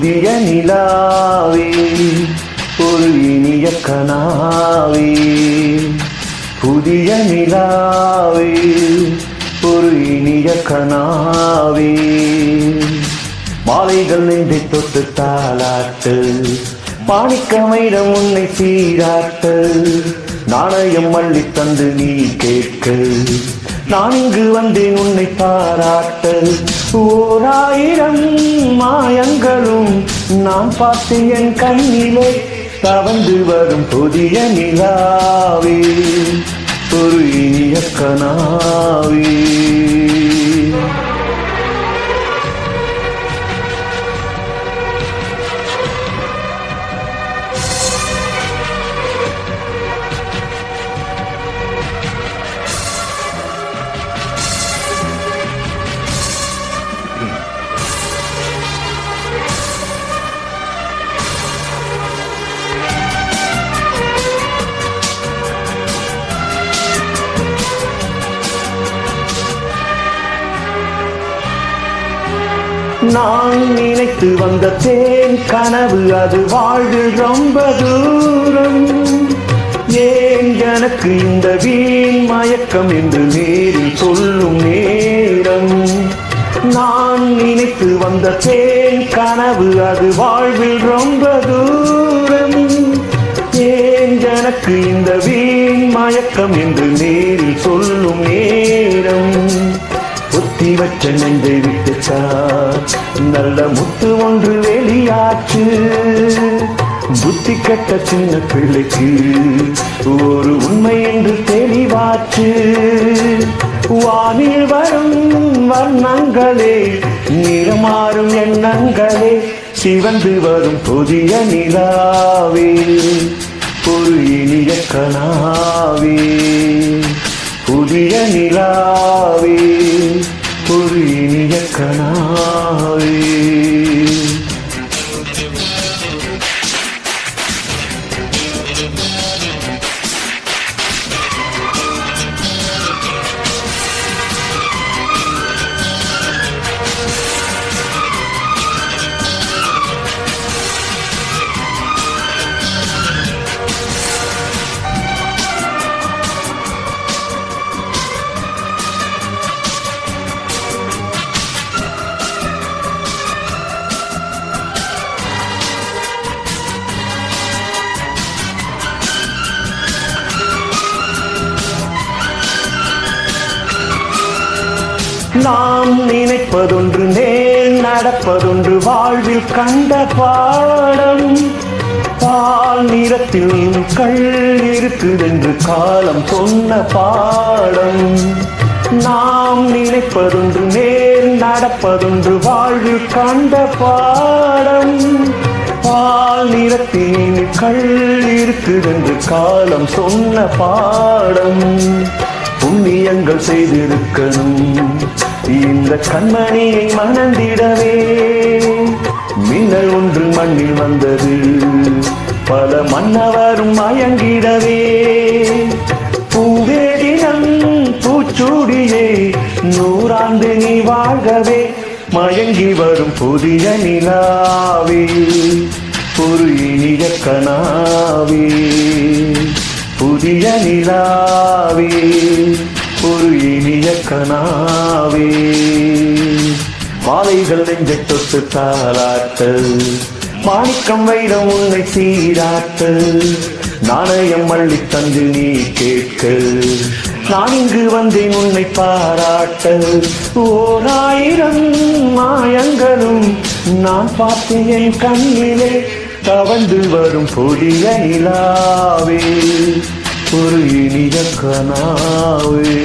புதிய நிலாவே ஒரு இனிய கனாவே, புதிய நிலாவே ஒரு இனிய கனாவே. மாலைகள் நெஞ்சை தொட்டு தாளாட்டு, மாணிக்கமயிடம் உன்னை சீராட்டு, நாணயம் அள்ளி தந்து நீ கேட்க, நான் இங்கு வந்தேன் உன்னை பாராட்ட. ஓராயிரம் மாயங்களும் நான் பார்த்தேன் என் கண்ணிலே, தவந்து வரும் புதிய நிலாவே ஒரு இனிய கனாவே. நான் நினைத்து வந்த தேன் கனவு அது வாழ்வில் ரொம்ப தூரம். ஏன் எனக்கு இந்த வீண் மயக்கம் என்று நேரில் சொல்லும் நேரம். நான் நினைத்து வந்த தேன் கனவு அது வாழ்வில் ரொம்ப தூரம். ஏன் எனக்கு இந்த வீண் மயக்கம் என்று நேரில் சொல்லும் நேரம். புத்தி வச்ச நெஞ்சை விட்டுச்சா நல்ல முத்து ஒன்று வெளியாச்சு. புத்தி கட்ட சின்ன பிள்ளைக்கு ஒரு உண்மை என்று தெளிவாச்சு. வானில் வரும் வர்ணங்களே, நிறமாறும் எண்ணங்களே, சிவந்து வரும் புதிய நிலாவே ஒரு இனிய கனாவே, புதிய நிலாவே ஒரு இனிய கனாவே. நாம் நினைப்பதொன்று நேர் நடப்பதொன்று வாழ்வில் கண்ட பாடம். பால் நிறத்தில் கள் இருக்குதென்று காலம் சொன்ன பாடம். நாம் நினைப்பதொன்று நேர் நடப்பதொன்று வாழ்வில் கண்ட பாடம். பால் நிறத்தில் கள் இருக்குதென்று காலம் சொன்ன பாடம். புண்ணியங்கள் செய்திருக்கணும் இந்த கண்மணியை மணந்திடவே. மின்னல் ஒன்று மண்ணில் வந்தது பல மன்னவரும் மயங்கிடவே. பூவே தினம் பூச்சூடியே நூறாண்டு நீ வாழ்கவே. மயங்கி வரும் புதிய நிலாவே ஒரு இனிய கனாவே, புதிய நிலாவே ஒரு இனிய கனாவே. மாலைகள் நெஞ்சை தொட்டு தாளாட்டு, மாணிக்கம் வைரம் உன்னை சீராட்டு, நாணயம் அள்ளி தந்து நீ கேட்க, நான் இங்கு வந்தேன் உன்னை பாராட்ட. ஓராயிரம் மாயங்களும் நான் பார்த்தேன் என் கண்ணிலே, தவந்து வரும் புதிய நிலாவே ஒரு இனிய கனாவே.